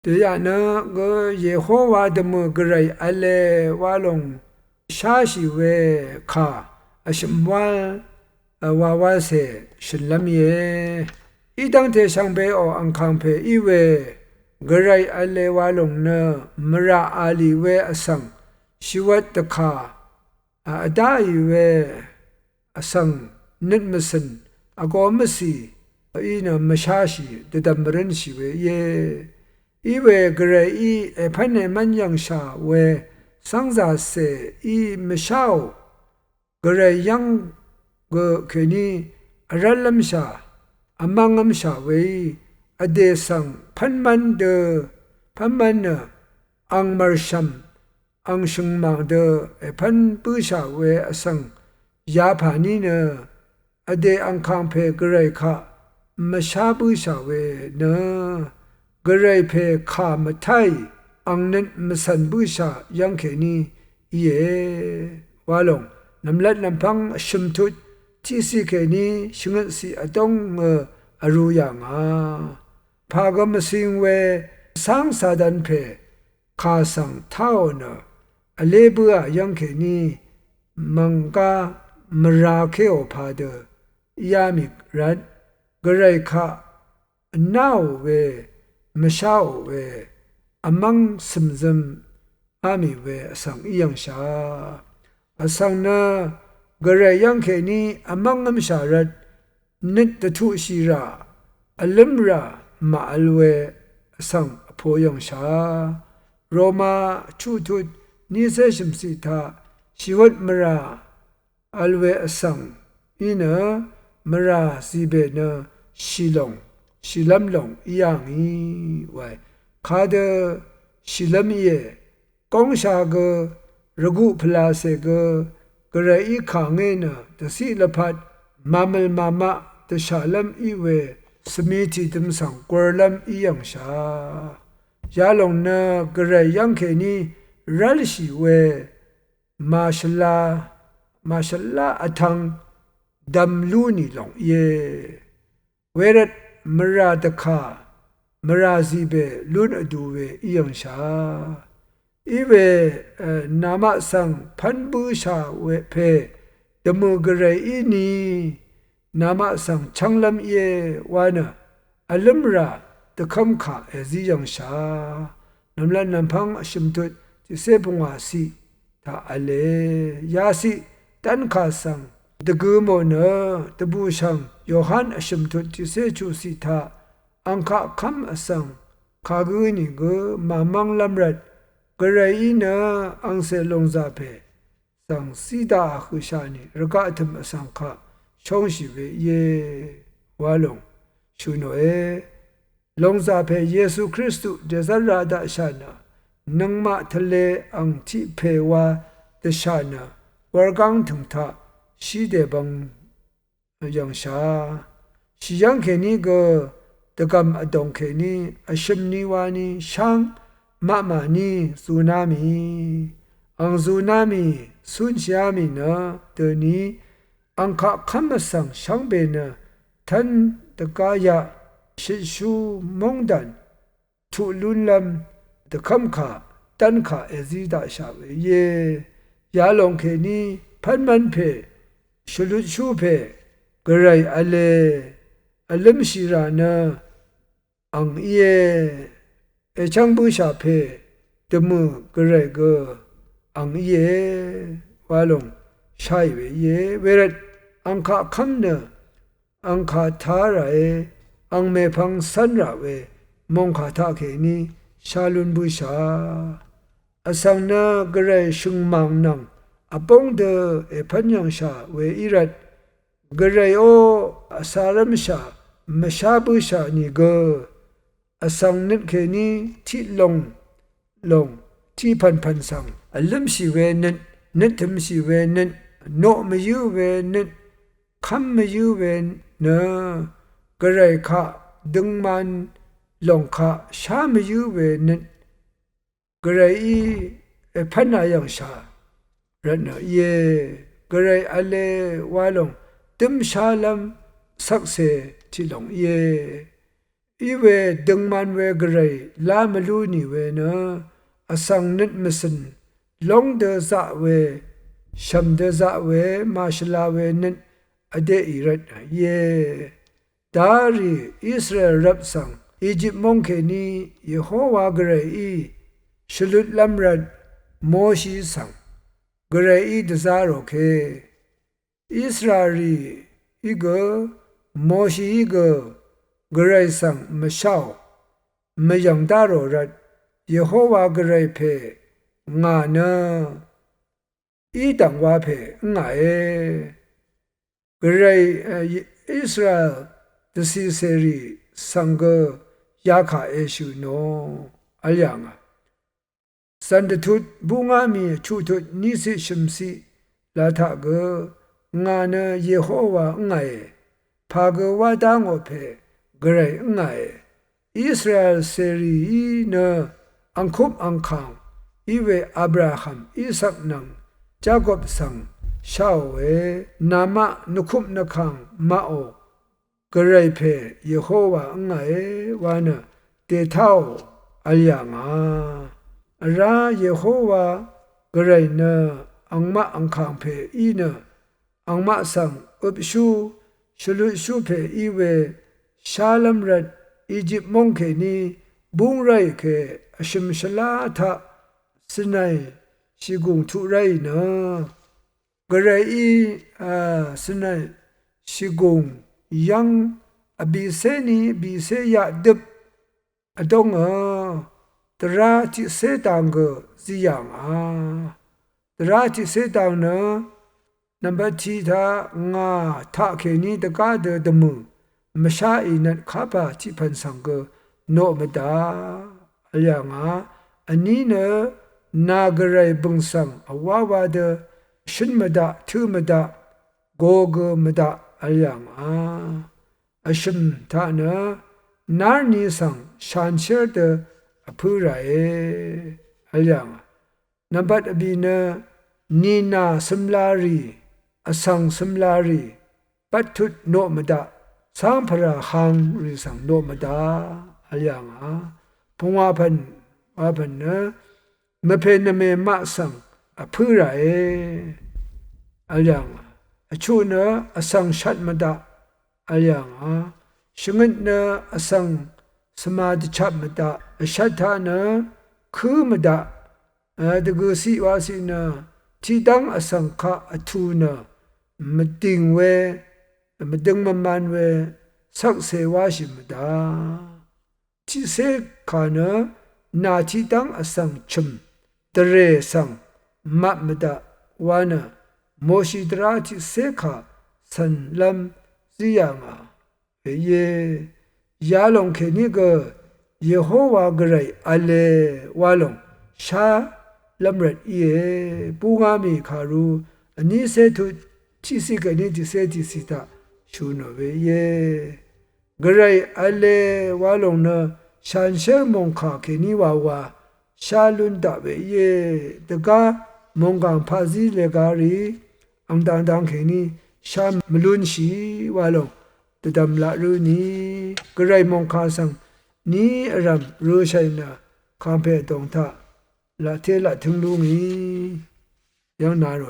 这样呢，个耶和华的么个人阿来瓦隆沙西为卡阿什么娃娃些是那么耶，一当天上辈哦安康辈，因为个人阿来瓦隆呢，么拉阿里为阿桑，西瓦的卡阿大以为阿桑net mesin，阿个么西，伊呢么沙西的他们人西为耶。因为个人以潘内曼样下为上za些以没少个人样个肯尼阿拉下阿芒下为阿德上潘曼呢昂马什昂生忙的潘不下为阿上亚帕尼呢阿德昂康佩个人卡没下不下为呢。个人陪卡么太，昂人么散步下样肯尼也瓦隆，那么来那旁什图，其实肯尼现是阿东阿如样啊，怕个么是因为上沙丹陪卡上套呢，阿雷布啊样肯尼芒嘎么拉克奥怕的亚米人个人卡闹为。没少为阿芒什什阿米为上一样下，阿上呢个人样看你阿芒么下人，你的土西ra阿lâm ra马尔为上破样下，罗马出土你在什么时他喜欢么ra阿为上，伊呢么ra西边呢西隆。西lâm龙一样一为，他的西lâm也讲下个如果普拉些个人一看呢，就是了怕妈妈的下lâm一为什么地点上过lâm一样下，亚龙呢个人样看你热西为马什拉阿汤dam lu ni long也为了。มราตะคามราซีเบลุนอดูเวอียงชาอีเวนามะสังพันบูชาเวเพดมูกเรอีนีนามะสังชังลำเยวานะอัลมราตะคำขาเอซียังชานำลันนำพังชิมตุที่เสพงวาสีถ้าอเลยาสีตันขาสังตะกูโมเนตะบูชังโยฮันอชิมทุติเสจูสิทาอังคาคัมอสังคากุนิกมามังลัมรัดกระไรเนอังเซลงซาเพสังสีดาคุชานิรกาธรรมสังคาชงชิเวเยวาลงชุโนเอลงซาเพเยซูคริสต์เดซาราดาชานานังมาทะเลอังทิเพวาเดชานาวรกังถึงทา西德邦样下，西洋肯尼个德甘阿东肯尼阿什尼瓦尼上妈妈尼苏纳米，昂苏纳米孙下米呢的尼昂卡卡么上上边呢，他的家呀是属蒙丹，土伦lâm的坎卡丹卡埃兹达下位耶，亚龙肯尼潘曼佩。ชลุชูเพกระไรอเลมชิรานะอังเอช่างบูชาเพดมือกระไรก็อังวาลงใช่เวเวรดอังคาคัมเนอังคาทาระอังเมพังสันระเวมงคาทาเคนีชาลุนบูชาอสังนะกระไรชุงมังนังอปงเดพันยังชาเวอิรัดกระไรโอสารมชามชาบุชานี่กอสังนิดเคนีที่ลงที่พันสังอลัมสิเวนิดทมสิเวนิดโนมยูเวนิดคำมยูเวเนกระไรคะดึงมันลงคะชามยูเวนิดกระไรพันนายังชารันเยกระไรอเลวาลงติมชาลัมสักเซที่ลงเย อีเวดึงมันเวกระไรลามลูนี่เวนะอสังนิดมิสินลงเดซะเวชัมเดซะเวมาชลาเวนิดอเดอิรัตเยดารีอิสราเอลรับสั่งอียิปต์มงเคนีเยโฮวากระไรอีชลุดลัมรัดโมชีสั่งกระไรอีดซาโรเคอิสราเอลอีกโมชีอีกกระไรสั่งไม่เช่าไม่ยังดาโรรัดเยโฮวากระไรเพงาเนอีดังว่าเพงากระไรอิสราเอลดซีเซรีสังเกยาขาเอชูโนอัลยังสันตุบุงามีชูตุนิสิชิมซีลาทะกงาเนเยโฮวางาพากวาดังโอเพกระไรงาอิสราเอลเซรีเนอังคุบอังคังอีเวอับราฮัมอิสักนังจากบสังชาวเวนามะนุคุบนัคังมาโอกระไรเพเยโฮวางาวานะเตเท่าอัลยังราเยโฮวากระไรเนอังมะอังคังเพอีเนอังมะสังอุบชูชลุชูเพอีเวชาลัมรัดอียิปต์มงเคนีบุงไรเคอชิมชลาทะสนัยชิกุงทุไรเนกระไรอีสนัยชิกุงยังอบิเซนีบิเซยาดึบอดงตราจิเซตังกซิยังตราจิเซตังเนนับทีทางาทักเคนีตะกาเดดมือมชาอินัดข้าพจิพันสังกโนมดาอัลยังอันนี้เนนากระไรบึงสังอวาวาเดชินมดาทือมดาโกกมดาอัลยังอชิมทานะนาร์นีสังชานเชอร์เดอพูไรอัลยังนับอบีเนนีนาสมลารีอสังสมลารีปัตถุโนมดาสัมภราหังริสังโนมดาอัลยังพงวาพันเนมเพนเมมะสังอพูไรอัลยังอชูเนอสังชัดมดาอัลยังชงนเนอสังสมาธิชับมดาชัดทาเนคือมดาดกุสีวาสีเนที่ดังอสังขะอทูเนมติงเวมดึงมันเวสักเสวาชิมดาที่เสกาเนนาที่ดังอสังชุมตเรสังมัดมดาวานะโมชิตราที่เสกาสันลำซิยังเยยาลงเคนี่ก็เยโฮวากระไรอัลเลวาลงชาลำรัดเยปูงามีคารูอันนี้เสตุที่สิกันนี้ที่เสติสิตาชูนเวเยกระไรอัลเลวาลงเนชันเชมงคาเคนี่วาวาชาลุนตาเวเยตะกามงกังพาซีเลการีอังดังเคนี่ชามลุนชีวาลงตดำละรูนี้กระไรมงคาสังนี้อรำรู้ใช่นะคำเพตรงท่าละเทละถึงลุงนี้ยังนาโร